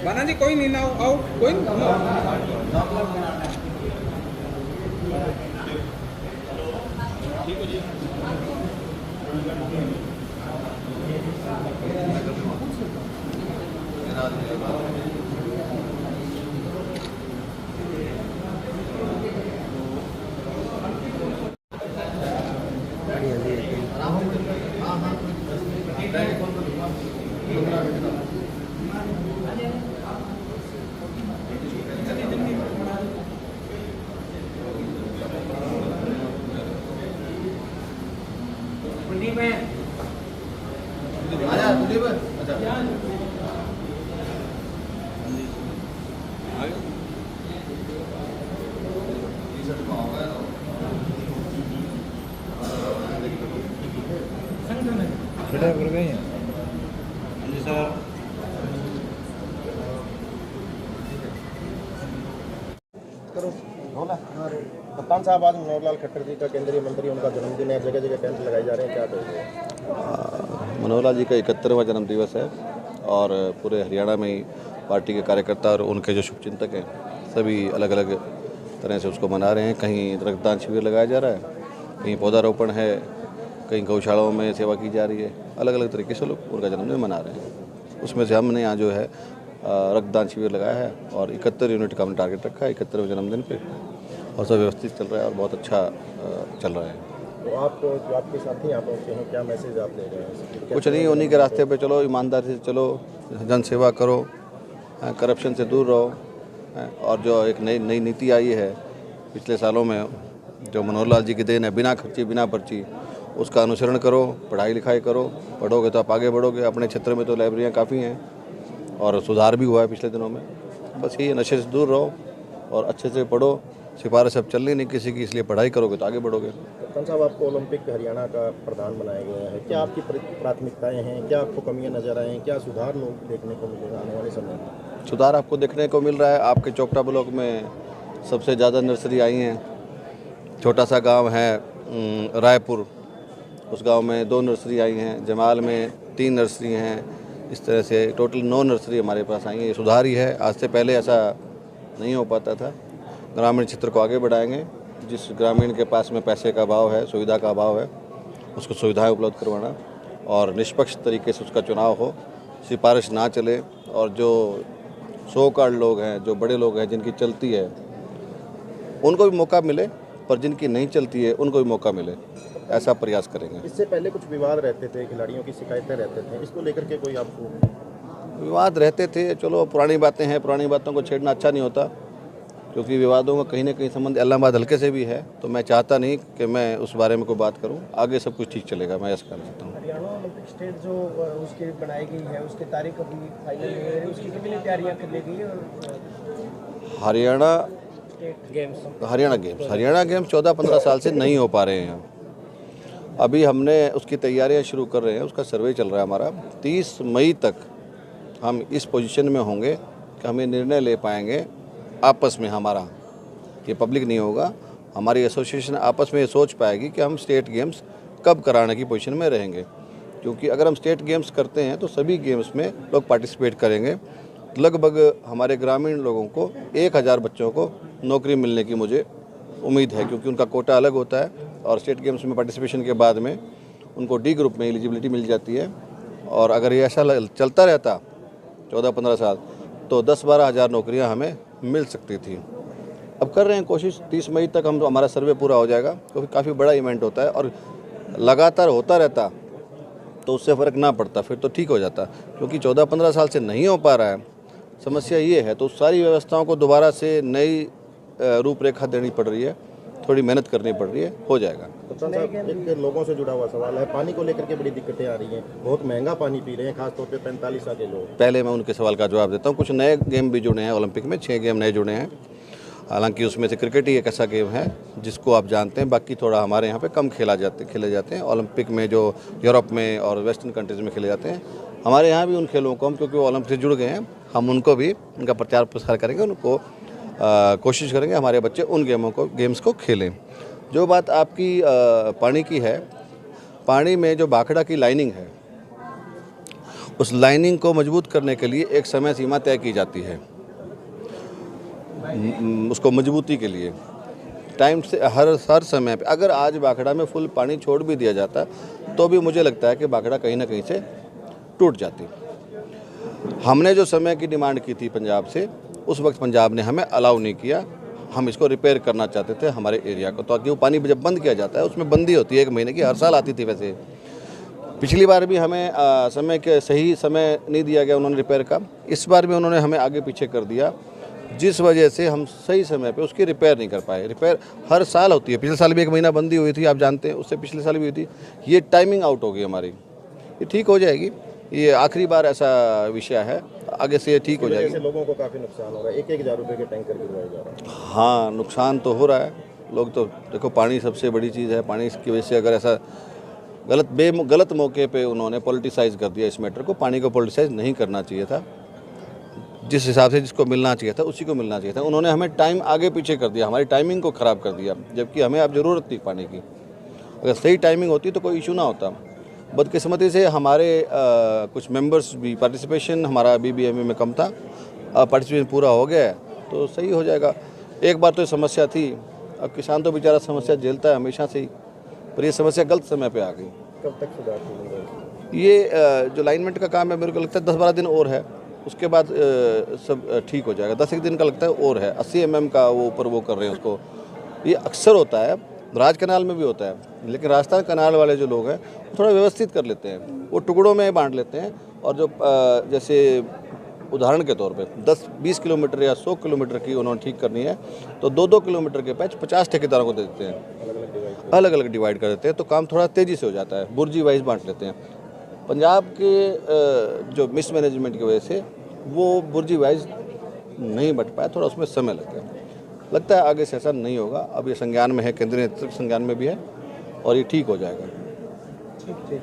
बाना जी कोई नहीं ना आओ कोई कप्तान साहब, आज मनोहर लाल खट्टर जी का केंद्रीय मंत्री, उनका जन्मदिन है, जगह जगह कैंप लगाए जा रहे हैं, क्या कहेंगे? मनोहर लाल जी का 71वां जन्मदिवस है और पूरे हरियाणा में ही पार्टी के कार्यकर्ता और उनके जो शुभचिंतक हैं सभी अलग अलग तरह से उसको मना रहे हैं। कहीं रक्तदान शिविर लगाया जा रहा है, कहीं पौधारोपण है, कहीं गौशालाओं में सेवा की जा रही है। अलग अलग तरीके से लोग उनका जन्मदिन मना रहे हैं। उसमें से हमने यहाँ जो है रक्तदान शिविर लगाया है और 71 यूनिट का हमने टारगेट रखा है 71वें जन्मदिन पे, और सब व्यवस्थित चल रहा है और बहुत अच्छा चल रहा है। तो आप जो आपके साथी यहाँ पहुँचे हैं, क्या मैसेज आप दे रहे हैं? कुछ नहीं, उन्हीं के रास्ते पे चलो, ईमानदारी से चलो, जन सेवा करो, करप्शन से दूर रहो, और जो एक नई नीति आई है पिछले सालों में, जो मनोहर लाल जी की देन है, बिना खर्ची बिना पर्ची, उसका अनुसरण करो, पढ़ाई लिखाई करो, पढ़ोगे तो आप आगे बढ़ोगे। अपने क्षेत्र में तो लाइब्रेरियाँ काफ़ी हैं और सुधार भी हुआ है पिछले दिनों में। बस ये नशे से दूर रहो और अच्छे से पढ़ो, सिफारिश अब चल नहीं किसी की, इसलिए पढ़ाई करोगे तो आगे बढ़ोगे। कप्तान साहब, आपको ओलंपिक हरियाणा का प्रधान बनाया गया है, क्या आपकी प्राथमिकताएं हैं, क्या आपको कमियां नजर आए हैं, क्या सुधार लोग देखने को मिलेगा आने वाले समय में? सुधार आपको देखने को मिल रहा है। आपके चोपटा ब्लॉक में सबसे ज़्यादा नर्सरी आई हैं। छोटा सा गांव है रायपुर, उस गांव में 2 नर्सरी आई हैं। जमाल में 3 नर्सरी हैं। इस तरह से टोटल 9 नर्सरी हमारे पास आई हैं। ये सुधार ही है, आज से पहले ऐसा नहीं हो पाता था। ग्रामीण क्षेत्र को आगे बढ़ाएंगे। जिस ग्रामीण के पास में पैसे का अभाव है, सुविधा का अभाव है, उसको सुविधाएं उपलब्ध करवाना और निष्पक्ष तरीके से उसका चुनाव हो, सिफारिश ना चले, और जो 100 कार्ड लोग हैं, जो बड़े लोग हैं जिनकी चलती है, उनको भी मौका मिले, पर जिनकी नहीं चलती है उनको भी मौका मिले, ऐसा प्रयास करेंगे। इससे पहले कुछ विवाद रहते थे, खिलाड़ियों की शिकायतें रहते थे, इसको लेकर के कोई आपको? विवाद रहते थे, चलो पुरानी बातें हैं, पुरानी बातों को छेड़ना अच्छा नहीं होता, क्योंकि विवादों का कहीं ना कहीं संबंध इलाहाबाद हल्के से भी है। तो मैं चाहता नहीं कि मैं उस बारे में कोई बात करूं। आगे सब कुछ ठीक चलेगा, मैं ऐसा कहना चाहता हूं। हरियाणा ओलंपिक स्टेट जो उसकी बनाई गई है, उसकी तारीख अभी फाइनल नहीं है, उसकी कितनी तैयारियां कर ली गई है? हरियाणा गेम्स हरियाणा गेम्स 14-15 साल से नहीं हो पा रहे हैं। अभी हमने उसकी तैयारियां शुरू कर रहे हैं, उसका सर्वे चल रहा है हमारा। 30 मई तक हम इस पोजीशन में होंगे कि हमें निर्णय ले पाएंगे आपस में। हमारा ये पब्लिक नहीं होगा, हमारी एसोसिएशन आपस में ये सोच पाएगी कि हम स्टेट गेम्स कब कराने की पोजीशन में रहेंगे। क्योंकि अगर हम स्टेट गेम्स करते हैं तो सभी गेम्स में लोग पार्टिसिपेट करेंगे। लगभग हमारे ग्रामीण लोगों को 1000 बच्चों को नौकरी मिलने की मुझे उम्मीद है, क्योंकि उनका कोटा अलग होता है और स्टेट गेम्स में पार्टिसिपेशन के बाद में उनको डी ग्रुप में एलिजिबिलिटी मिल जाती है। और अगर ये ऐसा चलता रहता 14-15 साल तो 10-12 हज़ार नौकरियां हमें मिल सकती थी। अब कर रहे हैं कोशिश, 30 मई तक हम हमारा सर्वे पूरा हो जाएगा, क्योंकि काफ़ी बड़ा इवेंट होता है और लगातार होता रहता तो उससे फ़र्क ना पड़ता, फिर तो ठीक हो जाता। क्योंकि 14-15 साल से नहीं हो पा रहा है, समस्या ये है, तो सारी व्यवस्थाओं को दोबारा से नई रूपरेखा देनी पड़ रही है। थोड़ी मेहनत करनी पड़ रही है, हो जाएगा। कप्तान साहब, एक लोगों से जुड़ा हुआ सवाल है, पानी को लेकर के बड़ी दिक्कतें आ रही हैं, बहुत महंगा पानी पी रहे हैं, खासतौर पे 45 साल के लोग। पहले मैं उनके सवाल का जवाब देता हूँ। कुछ नए गेम भी जुड़े हैं ओलंपिक में, 6 गेम नए जुड़े हैं। हालांकि उसमें से क्रिकेट ही एक ऐसा गेम है जिसको आप जानते हैं, बाकी थोड़ा हमारे यहाँ पे कम खेले जाते हैं। ओलंपिक में जो यूरोप में और वेस्टर्न कंट्रीज़ में खेले जाते हैं, हमारे यहाँ भी उन खेलों को हम, क्योंकि वो ओलंपिक से जुड़ गए हैं, हम उनको भी उनका प्रचार प्रसार करेंगे, उनको कोशिश करेंगे हमारे बच्चे उन गेम्स को खेलें। जो बात आपकी पानी की है, पानी में जो बाखड़ा की लाइनिंग है, उस लाइनिंग को मजबूत करने के लिए एक समय सीमा तय की जाती है। उसको मजबूती के लिए टाइम से हर समय पे, अगर आज बाखड़ा में फुल पानी छोड़ भी दिया जाता तो भी मुझे लगता है कि बाखड़ा कहीं ना कहीं से टूट जाती। हमने जो समय की डिमांड की थी पंजाब से, उस वक्त पंजाब ने हमें अलाउ नहीं किया। हम इसको रिपेयर करना चाहते थे हमारे एरिया को, ताकि वो पानी जब बंद किया जाता है उसमें बंदी होती है 1 महीने की, हर साल आती थी। वैसे पिछली बार भी हमें समय के सही समय नहीं दिया गया उन्होंने रिपेयर का, इस बार भी उन्होंने हमें आगे पीछे कर दिया, जिस वजह से हम सही समय पे उसकी रिपेयर नहीं कर पाए। रिपेयर हर साल होती है, पिछले साल भी 1 महीना बंदी हुई थी, आप जानते हैं, उससे पिछले साल भी हुई थी। ये टाइमिंग आउट हो गई हमारी, ये ठीक हो जाएगी, ये आखिरी बार ऐसा विषय है, आगे से ये ठीक हो जाएगी। जैसे लोगों को काफ़ी नुकसान हो रहा है, 1-1 हज़ार रुपये के टैंकर गिरवाए जा रहे हैं। हाँ, नुकसान तो हो रहा है। लोग तो देखो, पानी सबसे बड़ी चीज़ है, पानी की वजह से अगर ऐसा गलत मौके पे उन्होंने पॉलिटिसाइज़ कर दिया इस मैटर को, पानी को पॉलिटिसाइज़ नहीं करना चाहिए था। जिस हिसाब से जिसको मिलना चाहिए था उसी को मिलना चाहिए था। उन्होंने हमें टाइम आगे पीछे कर दिया, हमारी टाइमिंग को ख़राब कर दिया, जबकि हमें अब ज़रूरत थी पानी की। अगर सही टाइमिंग होती तो कोई इशू ना होता। बदकिस्मती से हमारे कुछ मेंबर्स भी, पार्टिसिपेशन हमारा BBMA में कम था, अब पार्टिसिपेशन पूरा हो गया है तो सही हो जाएगा। एक बार तो समस्या थी, अब किसान तो बेचारा समस्या झेलता है हमेशा से ही, पर ये समस्या गलत समय पे आ गई। कब तक सुधार होगा? ये जो लाइनमेंट का काम है, मेरे को लगता है 10-12 दिन और है, उसके बाद सब ठीक हो जाएगा। 10 एक दिन का लगता है और है। 80 mm का वो ऊपर वो कर रहे हैं उसको। ये अक्सर होता है, राज कनाल में भी होता है, लेकिन राजस्थान कनाल वाले जो लोग हैं थोड़ा व्यवस्थित कर लेते हैं, वो टुकड़ों में बांट लेते हैं। और जो जैसे उदाहरण के तौर पे 10-20 किलोमीटर या 100 किलोमीटर की उन्होंने ठीक करनी है तो 2-2 किलोमीटर के पैच 50 ठेकेदारों को दे देते हैं, अलग अलग डिवाइड कर देते हैं, तो काम थोड़ा तेज़ी से हो जाता है, बुर्जी वाइज बांट लेते हैं। पंजाब के जो मिसमैनेजमेंट की वजह से वो बुर्जी वाइज नहीं बट पाया, थोड़ा उसमें समय लग गया। लगता है आगे से ऐसा नहीं होगा। अब ये संज्ञान में है, केंद्रीय नेतृत्व संज्ञान में भी है और ये ठीक हो जाएगा। ठीक।